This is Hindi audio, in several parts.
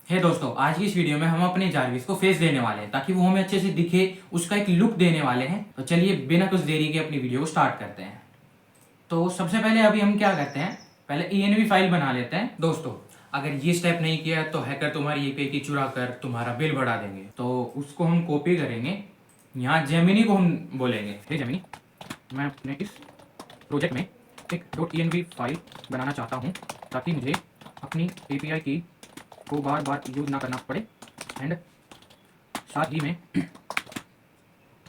है दोस्तों, आज की इस वीडियो में हम अपने जारविस को फेस देने वाले हैं ताकि वो हमें अच्छे से दिखे, उसका एक लुक देने वाले हैं। तो चलिए बिना कुछ देरी के अपनी वीडियो को स्टार्ट करते हैं। तो सबसे पहले अभी हम क्या करते हैं, पहले ENV फाइल बना लेते हैं। दोस्तों, अगर ये स्टेप नहीं किया तो हैकर तुम्हारी API की चुरा कर तुम्हारा बिल बढ़ा देंगे। तो उसको हम कॉपी करेंगे, यहाँ जेमिनी को हम बोलेंगे, हे जेमिनी, मैं अपने इस प्रोजेक्ट में एक .env फाइल बनाना चाहता हूँ ताकि मुझे अपनी API की को बार बार यूज ना करना पड़े एंड साथ ही में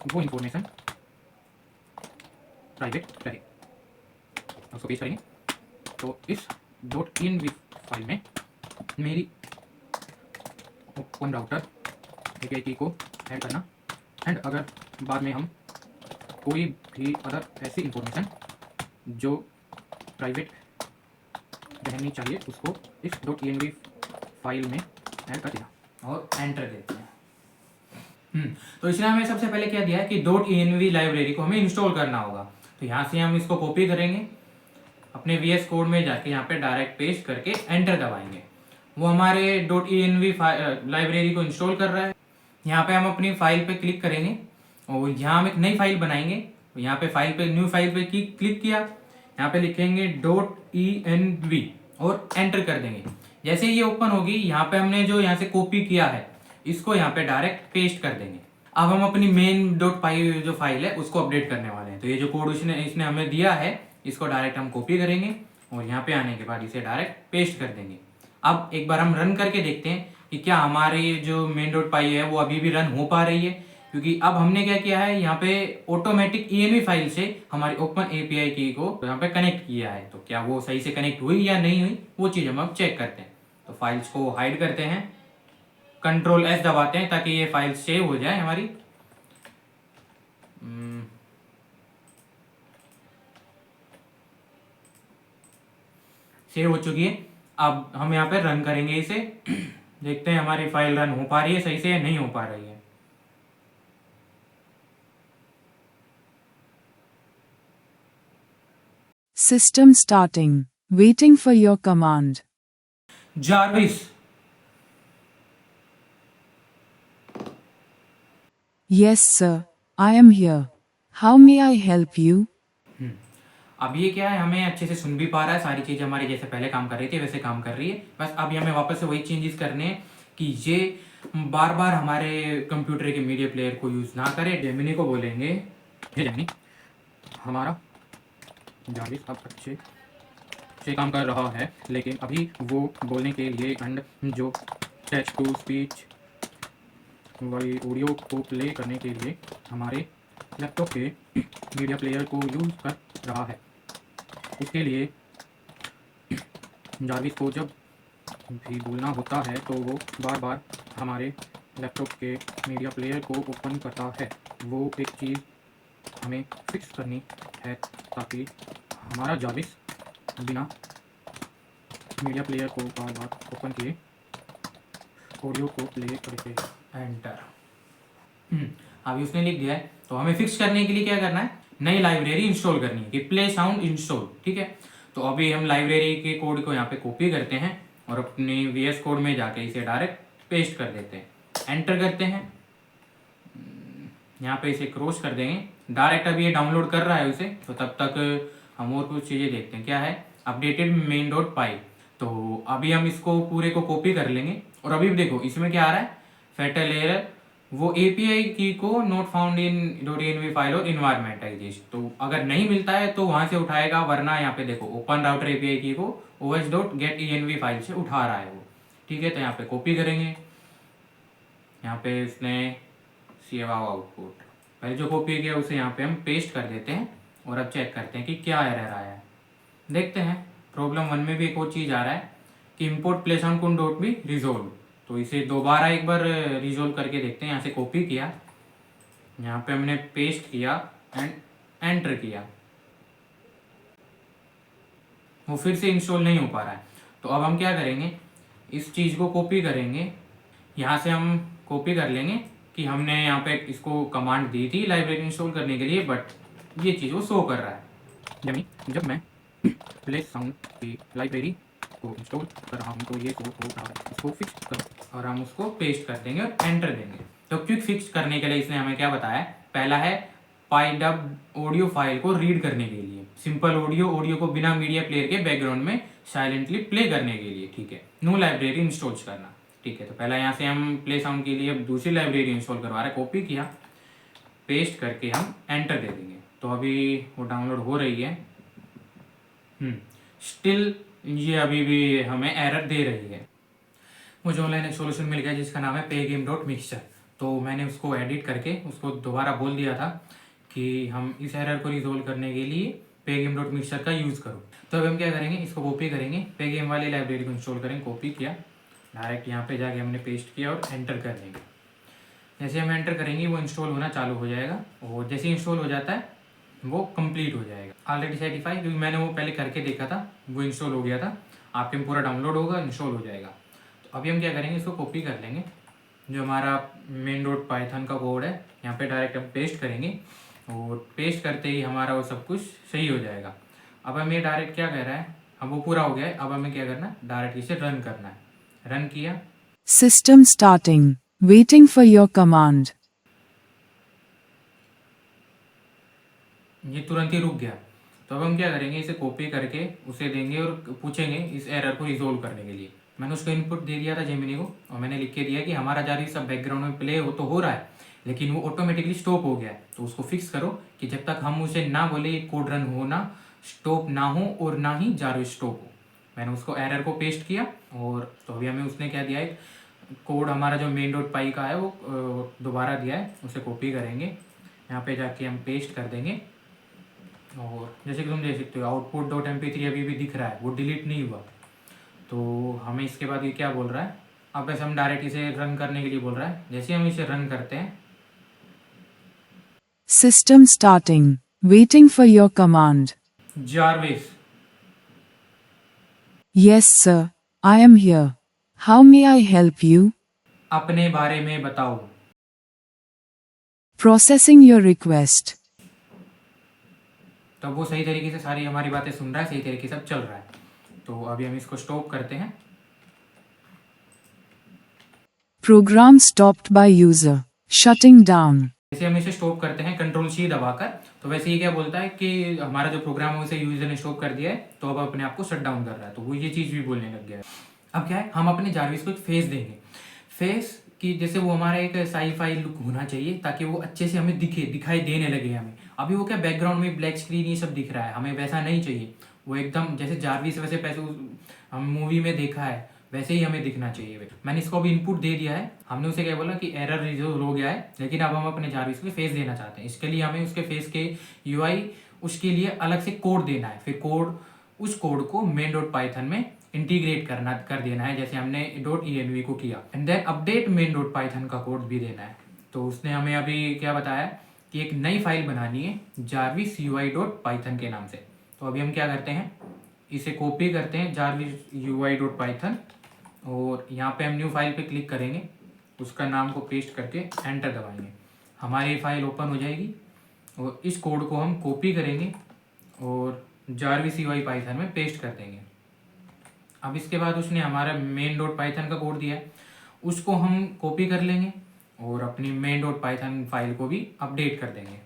वो इंफॉर्मेशन प्राइवेट रहे। उसको पेश करेंगे। तो इस .env फाइल में मेरी ओपन राउटर API की को ऐड करना एंड अगर बाद में हम कोई भी अदर ऐसी इंफॉर्मेशन जो प्राइवेट रहनी चाहिए उसको इस .env फाइल में ऐड कर देना और एंटर देते हैं। तो इसने हमें सबसे पहले क्या दिया है कि .env लाइब्रेरी को हमें इंस्टॉल करना होगा। तो यहाँ से हम इसको कॉपी करेंगे, अपने VS कोड में जाके यहाँ पे डायरेक्ट पेस्ट करके एंटर दबाएंगे। वो हमारे .env लाइब्रेरी को इंस्टॉल कर रहा है। यहाँ पे हम अपनी फाइल पे क्लिक करेंगे और यहाँ हम एक नई फाइल बनाएंगे। यहाँ पे फाइल पे न्यू फाइल पे क्लिक किया, यहाँ पे लिखेंगे .env और एंटर कर देंगे। जैसे ये ओपन होगी, यहाँ पे हमने जो यहाँ से कॉपी किया है इसको यहाँ पे डायरेक्ट पेस्ट कर देंगे। अब हम अपनी main.py जो फाइल है उसको अपडेट करने वाले हैं। तो ये जो कोड इसने हमें दिया है इसको डायरेक्ट हम कॉपी करेंगे और यहाँ पे आने के बाद इसे डायरेक्ट पेस्ट कर देंगे। अब एक बार हम रन करके देखते हैं कि क्या हमारी जो main.py है वो अभी भी रन हो पा रही है, क्योंकि अब हमने क्या किया है, यहाँ पे ऑटोमेटिक ENV फाइल से हमारी ओपन API की को यहाँ पे कनेक्ट किया है। तो क्या वो सही से कनेक्ट हुई या नहीं हुई वो चीज़ हम अब चेक करते हैं। तो फाइल्स को हाइड करते हैं, Ctrl+S दबाते हैं ताकि ये फाइल सेव हो जाए हमारी। सेव हो चुकी है। अब हम यहाँ पे रन करेंगे इसे देखते हैं हमारी फाइल रन हो पा रही है सही से या नहीं हो पा रही है। System starting. Waiting for your command. Jarvis, Yes, sir. I am here. How may I help you? अब ये क्या है, हमें अच्छे से सुन भी पा रहा है, सारी चीज़ें हमारी जैसे पहले काम कर रही थी वैसे काम कर रही है। बस अभी हमें वापस से वही चेंजेस करने हैं कि ये बार बार हमारे कंप्यूटर के मीडिया प्लेयर को यूज़ ना करे। जेमिनी को बोलेंगे, हे जेमिनी, हमारा जारविस अब अच्छे से काम कर रहा है, लेकिन अभी वो बोलने के लिए एंड जो टेक्स्ट टू स्पीच वाली ऑडियो को प्ले करने के लिए हमारे लैपटॉप के मीडिया प्लेयर को यूज़ कर रहा है। इसके लिए जारविस को जब भी बोलना होता है तो वो बार बार हमारे लैपटॉप के मीडिया प्लेयर को ओपन करता है। वो एक चीज़ हमें फिक्स करनी है ताकि हमारा जारविस बिना मीडिया प्लेयर को बार बार ओपन किए ऑडियो को प्ले करके एंटर। अभी उसने लिख दिया है। तो हमें फिक्स करने के लिए क्या करना है, नई लाइब्रेरी इंस्टॉल करनी है कि प्ले साउंड इंस्टॉल। ठीक है, तो अभी हम लाइब्रेरी के कोड को यहाँ पे कॉपी करते हैं और अपने VS कोड में जाके इसे डायरेक्ट पेस्ट कर देते हैं, एंटर करते हैं। यहाँ पे इसे क्रॉस कर देंगे। डायरेक्ट अभी ये डाउनलोड कर रहा है उसे, तो तब तक हम और कुछ चीज़ें देखते हैं। क्या है, अपडेटेड main.py। तो अभी हम इसको पूरे को कॉपी कर लेंगे और अभी देखो इसमें क्या आ रहा है, फैटल एरर, वो API की को not found in .env file और इन्वायरमेंट एग्जिस्ट। तो अगर नहीं मिलता है तो वहाँ से उठाएगा, वरना यहाँ पे देखो ओपन राउटर API की को os.getenv फाइल से उठा रहा है वो। ठीक है, तो यहाँ पे कॉपी करेंगे, यहाँ पे इसने सेव आउटपुट पहले जो कॉपी किया उसे यहाँ पे हम पेस्ट कर देते हैं और अब चेक करते हैं कि क्या एरर आया है। देखते हैं प्रॉब्लम 1 में भी एक और चीज़ आ रहा है कि import play sound could not be resolve. तो इसे दोबारा एक बार रिजोल्व करके देखते हैं। यहाँ से कॉपी किया, यहाँ पे हमने पेस्ट किया एंड एंटर किया, वो फिर से इंस्टॉल नहीं हो पा रहा है। तो अब हम क्या करेंगे, इस चीज़ को कॉपी करेंगे, यहाँ से हम कॉपी कर लेंगे कि हमने यहाँ पे इसको कमांड दी थी लाइब्रेरी इंस्टॉल करने के लिए, बट ये चीज़ वो शो कर रहा है। जब मैं प्ले साउंड की लाइब्रेरी इसको इंस्टॉल कर रहा हूँ, तो ये तो हो रहा है, इसको फिक्स करो और हम उसको पेस्ट कर देंगे और एंटर देंगे। तो क्विक फिक्स करने के लिए इसने हमें क्या बताया, पहला है पाइडब ऑडियो फाइल को रीड करने के लिए, सिंपल ऑडियो को बिना मीडिया प्लेयर के बैकग्राउंड में साइलेंटली प्ले करने के लिए, ठीक है। नो लाइब्रेरी इंस्टॉल करना, ठीक है। तो पहला यहाँ से हम प्ले साउंड के लिए दूसरी लाइब्रेरी इंस्टॉल करवा रहे हैं, कॉपी किया, पेस्ट करके हम एंटर दे देंगे। तो अभी वो डाउनलोड हो रही है। स्टिल ये अभी भी हमें एरर दे रही है। मुझे ऑनलाइन एक सोल्यूशन मिल गया जिसका नाम है pgame.mixer। तो मैंने उसको एडिट करके उसको दोबारा बोल दिया था कि हम इस एरर को रिजोल्व करने के लिए pgame.mixer का यूज़ करो। तो अब हम क्या करेंगे, इसको कॉपी करेंगे, pgame वाली लाइब्रेरी को इंस्टॉल करेंगे, कॉपी किया, डायरेक्ट यहाँ पे जाके हमने पेस्ट किया और एंटर कर देंगे। जैसे हम एंटर करेंगे वो इंस्टॉल होना चालू हो जाएगा, और जैसे इंस्टॉल हो जाता है वो कंप्लीट हो जाएगा। ऑलरेडी सेटिफाई, क्योंकि मैंने वो पहले करके देखा था, वो इंस्टॉल हो गया था। आपके में पूरा डाउनलोड होगा, इंस्टॉल हो जाएगा। तो अभी हम क्या करेंगे, इसको कॉपी कर लेंगे, जो हमारा main.python का कोड है यहाँ पे डायरेक्ट हम पेस्ट करेंगे, और पेस्ट करते ही हमारा वो सब कुछ सही हो जाएगा। अब हमें ये डायरेक्ट क्या कह रहा है, अब वो पूरा हो गया है, अब हमें क्या करना है, डायरेक्ट इसे रन करना है। रन किया, System starting. Waiting for your command. ये तुरंत ही रुक गया। तो अब हम क्या करेंगे, इसे कॉपी करके उसे देंगे और पूछेंगे इस एरर को रिजोल्व करने के लिए। मैंने उसको इनपुट दे दिया था जेमिनी को, और मैंने लिख के दिया कि हमारा जारी सब बैकग्राउंड में प्ले हो तो हो रहा है, लेकिन वो ऑटोमेटिकली स्टॉप हो गया है। तो उसको फिक्स करो कि जब तक हम उसे ना बोले ये कोड रन हो ना, स्टॉप ना हो और ना ही जारी स्टॉप हो। मैंने उसको एरर को पेस्ट किया, और तो अभी हमें उसने क्या दिया है, कोड हमारा जो main.py का है वो दोबारा दिया है, उसे कॉपी करेंगे, यहाँ पे जाके हम पेस्ट कर देंगे। और जैसे कि तुम देख सकते हो output.mp3 अभी भी दिख रहा है, वो डिलीट नहीं हुआ। तो हमें इसके बाद ये क्या बोल रहा है, अब वैसे हम डायरेक्ट इसे रन करने के लिए बोल रहा है। जैसे हम इसे रन करते हैं, System starting. Waiting for your command. Jarvis, Yes, sir. I am here. How may I help you? अपने बारे में बताओ। Processing your request. तो वो सही तरीके से सारी हमारी बातें सुन रहा है, सही तरीके से अब चल रहा है। तो अभी हम इसको स्टॉप करते हैं। Program stopped by user. Shutting down. जैसे हम इसे स्टॉप करते हैं Ctrl+C दबाकर, तो वैसे ये क्या बोलता है कि हमारा जो प्रोग्राम है उसे यूजर ने स्टॉप कर दिया है, तो अब अपने आप को शट डाउन कर रहा है। तो वो ये चीज़ भी बोलने लग गया है। अब क्या है, हम अपने जारविस को एक फेस देंगे, फेस कि जैसे वो हमारा एक साई-फाई लुक होना चाहिए, ताकि वो अच्छे से हमें दिखाई देने लगे हमें। अभी वो क्या बैकग्राउंड में ब्लैक स्क्रीन ये सब दिख रहा है, हमें वैसा नहीं चाहिए। वो एकदम जैसे जारविस वैसे पैसे हम मूवी में देखा है वैसे ही हमें दिखना चाहिए। मैंने इसको अभी इनपुट दे दिया है, हमने उसे क्या बोला कि एरर रिजोल्व हो गया है, लेकिन अब हम अपने जारविस को फेस देना चाहते हैं। इसके लिए हमें उसके फेस के यूआई उसके लिए अलग से कोड देना है, फिर उस कोड को main.python में इंटीग्रेट कर देना है, जैसे हमने .env को किया। एंड देन अपडेट main.python का कोड भी देना है। तो उसने हमें अभी क्या बताया कि एक नई फाइल बनानी है jarvis ui.python के नाम से। तो अभी हम क्या करते हैं, इसे कॉपी करते हैं jarvis ui.python, और यहाँ पे हम न्यू फाइल पे क्लिक करेंगे, उसका नाम को पेस्ट करके एंटर दबाएंगे, हमारी फाइल ओपन हो जाएगी। और इस कोड को हम कॉपी करेंगे और jarvis ui python में पेस्ट कर देंगे। अब इसके बाद उसने हमारा main.python का कोड दिया है, उसको हम कॉपी कर लेंगे और अपनी main.python फाइल को भी अपडेट कर देंगे।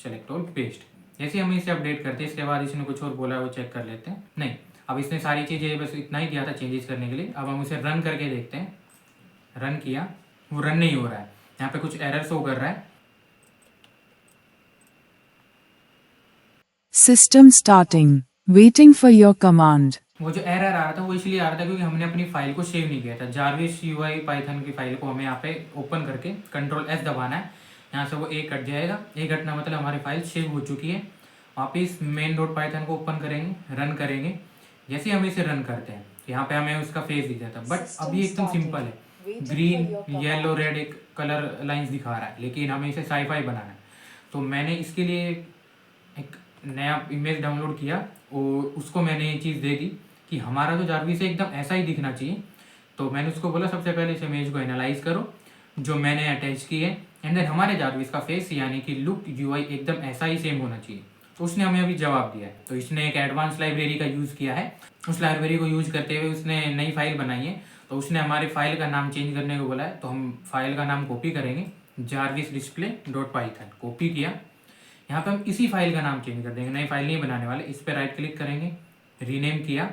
Select all, paste. जैसे हम इसे अपडेट करते हैं, इसके बाद इसने कुछ और बोला है वो चेक कर लेते हैं। नहीं, अब इसने सारी चीज़ें बस इतना ही दिया था चेंजेस करने के लिए। अब हम उसे रन करके देखते हैं। रन किया, वो रन नहीं हो रहा है, यहाँ पे कुछ एरर शो कर रहा है। System starting. Waiting for your command. वो जो एरर आ रहा था वो इसलिए आ रहा था क्योंकि हमने अपनी फाइल को सेव नहीं किया था। jarvis ui python की फाइल को हमें यहाँ पे ओपन करके Ctrl+S दबाना है, यहाँ से वो ए कट जाएगा। ए कटना मतलब हमारी फाइल सेव हो चुकी है। वापिस main.python को ओपन करेंगे, रन करेंगे। जैसे हम इसे रन करते हैं, यहाँ पे हमें उसका फेस दिख जाता है, बट अभी एकदम सिंपल है, ग्रीन येलो रेड एक कलर लाइंस दिखा रहा है, लेकिन हमें इसे साई-फाई बनाना है। तो मैंने इसके लिए एक नया इमेज डाउनलोड किया और उसको मैंने ये चीज़ दे दी कि हमारा जो जारविस है एकदम ऐसा ही दिखना चाहिए। तो मैंने उसको बोला सबसे पहले इस इमेज को एनालाइज करो जो मैंने अटैच की है, एंड देन हमारे जारविस का फेस यानी कि लुक यूआई एकदम ऐसा ही सेम होना चाहिए। तो उसने हमें अभी जवाब दिया है। तो इसने एक एडवांस लाइब्रेरी का यूज़ किया है, उस लाइब्रेरी को यूज करते हुए उसने नई फाइल बनाई है। तो उसने हमारी फाइल का नाम चेंज करने को बोला है, तो हम फाइल का नाम कॉपी करेंगे, jarvisdisplay.python कॉपी किया। यहाँ पे हम इसी फाइल का नाम चेंज कर देंगे, नई फाइल नहीं बनाने वाले। इस पर राइट क्लिक करेंगे, रीनेम किया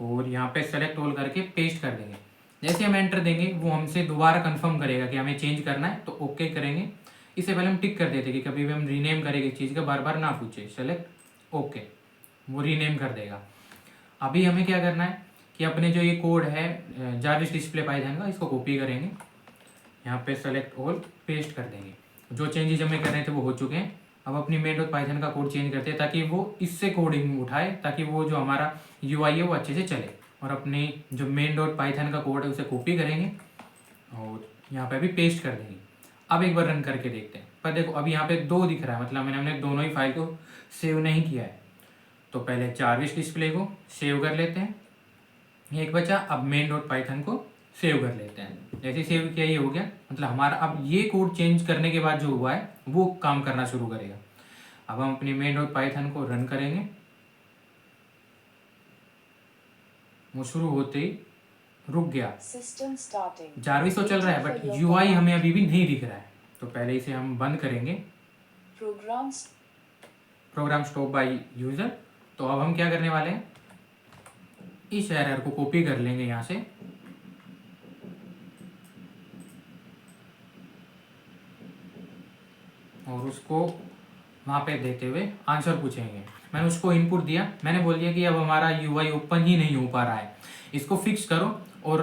और यहाँ पे सेलेक्ट ऑल करके पेस्ट कर देंगे। जैसे हम एंटर देंगे वो हमसे दोबारा कंफर्म करेगा कि हमें चेंज करना है, तो ओके करेंगे। इससे पहले हम टिक कर देते कि कभी भी हम रीनेम करेंगे चीज़ का बार बार ना पूछे, सेलेक्ट ओके, वो रीनेम कर देगा। अभी हमें क्या करना है कि अपने जो ये कोड है जारविस डिस्प्ले पाइथन का, इसको कॉपी करेंगे, यहाँ पे सेलेक्ट ऑल पेस्ट कर देंगे। जो चेंजेस हमें करने थे वो हो चुके हैं। अब अपनी मेन डॉट पाइथन का कोड चेंज करते हैं ताकि वो इससे कोडिंग उठाए, ताकि वो जो हमारा यूआई है वो अच्छे से चले। और अपनी जो मेन डॉट पाइथन का कोड है उसे कॉपी करेंगे और यहाँ पे भी पेस्ट कर देंगे। अब एक बार रन करके देखते हैं। पर देखो अभी यहाँ पे 2 दिख रहा है, मतलब हमने दोनों ही फाइल को सेव नहीं किया है। तो पहले जारविस डिस्प्ले को सेव कर लेते हैं, एक बचा। अब मेन डॉट पाइथन को सेव कर लेते हैं। जैसे सेव किया ये हो गया, मतलब हमारा अब ये कोड चेंज करने के बाद जो हुआ है वो काम करना शुरू करेगा। अब हम अपनी मेन डॉट पाइथन को रन करेंगे, वो शुरू होते ही रुक गया। जारविस तो चल रहा है बट यूआई हमें अभी भी नहीं दिख रहा है। तो पहले इसे हम बंद करेंगे, प्रोग्राम स्टॉप बाय यूजर। तो अब हम क्या करने वाले हैं, इस एरर को कॉपी कर लेंगे यहाँ से और उसको वहाँ पे देते हुए आंसर पूछेंगे। मैंने उसको इनपुट दिया, मैंने बोल दिया कि अब हमारा यूआई ओपन ही नहीं हो पा रहा है, इसको फिक्स करो। और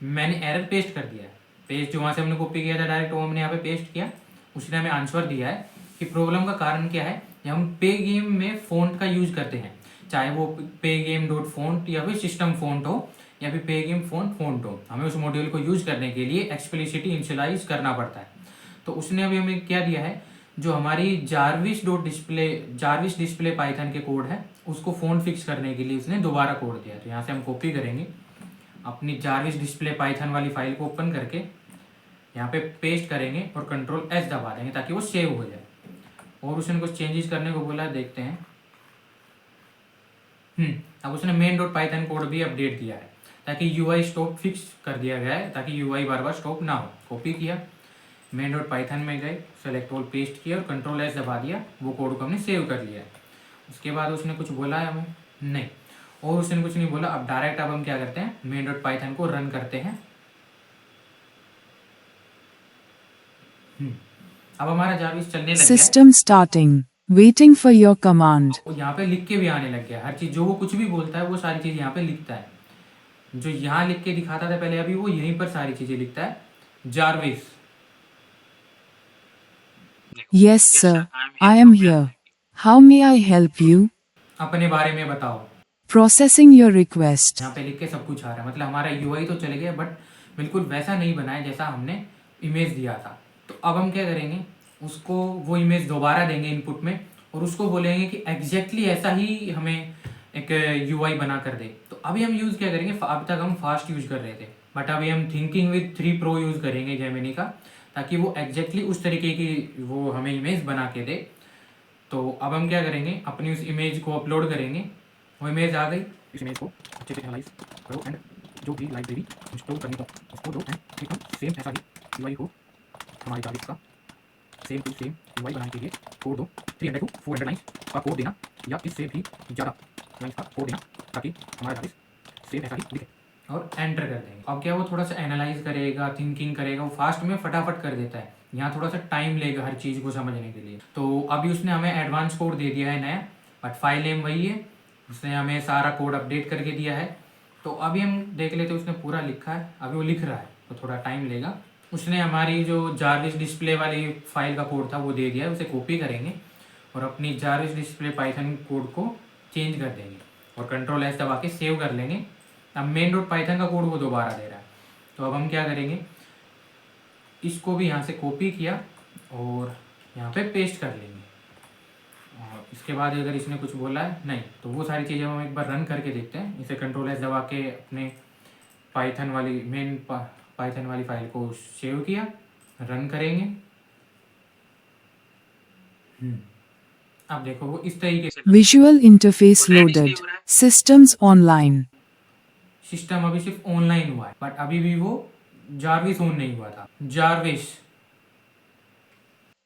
मैंने एरर पेस्ट कर दिया है, पेस्ट जो वहाँ से हमने कॉपी किया था डायरेक्ट वो हमने यहाँ पे पेस्ट किया। उसने हमें आंसर दिया है कि प्रॉब्लम का कारण क्या है। जब हम पे गेम में फ़ॉन्ट का यूज़ करते हैं, चाहे वो पे गेम डॉट फ़ॉन्ट या फिर सिस्टम फ़ॉन्ट हो या फिर पे गेम फ़ॉन्ट हो, हमें उस मॉड्यूल को यूज़ करने के लिए एक्सप्लिसिटी इनिशियलाइज करना पड़ता है। तो उसने अभी हमें क्या दिया है, जो हमारी जारविस डिस्प्ले पाइथन के कोड है उसको फ़ॉन्ट फिक्स करने के लिए उसने दोबारा कोड दिया। तो यहाँ से हम कॉपी करेंगे, अपनी जारविस डिस्प्ले पाइथन वाली फाइल को ओपन करके यहाँ पे पेस्ट करेंगे और कंट्रोल एस दबा देंगे ताकि वो सेव हो जाए। और उसने कुछ चेंजेस करने को बोला, देखते हैं। अब उसने मेन डॉट पाइथन कोड भी अपडेट दिया है ताकि यूआई स्टॉप फिक्स कर दिया गया है, ताकि यूआई बार बार स्टॉप ना हो। कॉपी किया, मेन डॉट पाइथन में गए, सेलेक्ट ऑल पेस्ट किया और कंट्रोल एस दबा दिया, वो कोड को हमने सेव कर लिया है। उसके बाद उसने कुछ बोला है हमें? नहीं, और उसने कुछ नहीं बोला। अब डायरेक्ट अब हम क्या करते हैं, मेन डॉट पाइथन को रन करते हैं। अब हमारा जारविस चलने लग गया। System starting. Waiting for your command. और यहाँ पे लिख के भी आने लग गया हर चीज़, जो वो कुछ भी बोलता है वो सारी चीज़ यहाँ पे लिखता है। जो यहाँ लिख के दिखाता था पहले, अभी वो यहीं पर सारी चीज़ें लिखता है। Jarvis, Yes, sir. I am here. How may I help you? अपने बारे में बताओ। Processing your request. यहाँ पे लिख के सब कुछ आ रहा है, मतलब हमारा यूआई तो चले गया बट बिल्कुल वैसा नहीं बना है जैसा हमने इमेज दिया था। तो अब हम क्या करेंगे, उसको वो इमेज दोबारा देंगे इनपुट में और उसको बोलेंगे कि एग्जैक्टली ऐसा ही हमें एक यूआई बना कर दे। तो अभी हम यूज़ क्या करेंगे, अब तक हम फास्ट यूज़ कर रहे थे बट अभी हम थिंकिंग विद 3 प्रो यूज़ करेंगे जेमिनी का, ताकि वो एग्जैक्टली उस तरीके की वो हमें इमेज बना के दे। तो अब हम क्या करेंगे, अपनी उस इमेज को अपलोड करेंगे। वो इमेज आ गई, इस इमेज को अच्छे से एनालाइज करो एंड जो भी लाइब्रेरी इंस्टॉल करनी हो उसको दो एंड फिर हम सेम ऐसा ही यूआई को हमारे जारविस का सेम टू सेम यूआई बनाने के लिए कोड दो। 300 to 400 लाइन्स का कोड देना या इससे भी ज़्यादा लाइन्स का कोड देना ताकि हमारा जारविस सेम ऐसा ही दिखे और एंटर कर देंगे। अब क्या वो थोड़ा सा एनालाइज करेगा, थिंकिंग करेगा, वो फास्ट में फटाफट कर देता है। यहाँ थोड़ा सा टाइम लेगा हर चीज़ को समझने के लिए। तो अभी उसने हमें एडवांस कोड दे दिया है नया, बट फाइल नेम वही है। उसने हमें सारा कोड अपडेट करके दिया है। तो अभी हम देख लेते हैं, उसने पूरा लिखा है, अभी वो लिख रहा है तो थोड़ा टाइम लेगा। उसने हमारी जो जारविस डिस्प्ले वाली फाइल का कोड था वो दे दिया है, उसे कॉपी करेंगे और अपनी जारविस डिस्प्ले पाइथन कोड को चेंज कर देंगे और कंट्रोल एस दबा के सेव कर लेंगे। अब मेन डॉट पाइथन का कोड वो दोबारा दे रहा है। तो अब हम क्या करेंगे, इसको भी यहाँ से कॉपी किया और यहाँ पे पेस्ट कर लेंगे। और इसके बाद अगर इसने कुछ बोला है नहीं, तो वो सारी चीज़ें हम एक बार रन करके देखते हैं। इसे कंट्रोल एस दबा के अपने पाइथन वाली पाइथन वाली फाइल को सेव किया, रन करेंगे। अब देखो वो इस तरीके से Visual interface loaded. Systems online. System अभी सिर्फ ऑनलाइन हुआ है, बट अभी भी वो जारविस ऑन नहीं हुआ था। Jarvis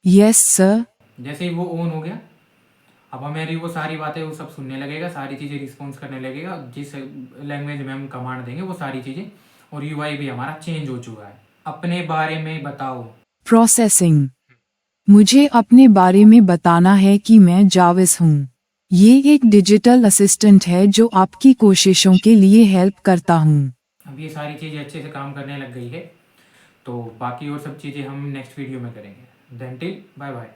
Yes, sir. जैसे ही वो ऑन हो गया, अब हमारी वो सारी बातें वो सब सुनने लगेगा, सारी चीज़ें रिस्पॉन्स करने लगेगा, जिस लैंग्वेज में हम कमांड देंगे वो सारी चीज़ें। और यूआई भी हमारा चेंज हो चुका है। अपने बारे में बताओ। Processing. मुझे अपने बारे में बताना है कि मैं जाविस हूँ। ये एक डिजिटल असिस्टेंट है जो आपकी कोशिशों के लिए हेल्प करता हूँ। अब ये सारी चीज़ें अच्छे से काम करने लग गई है, तो बाकी और सब चीज़ें हम नेक्स्ट वीडियो में करेंगे। Then till bye bye.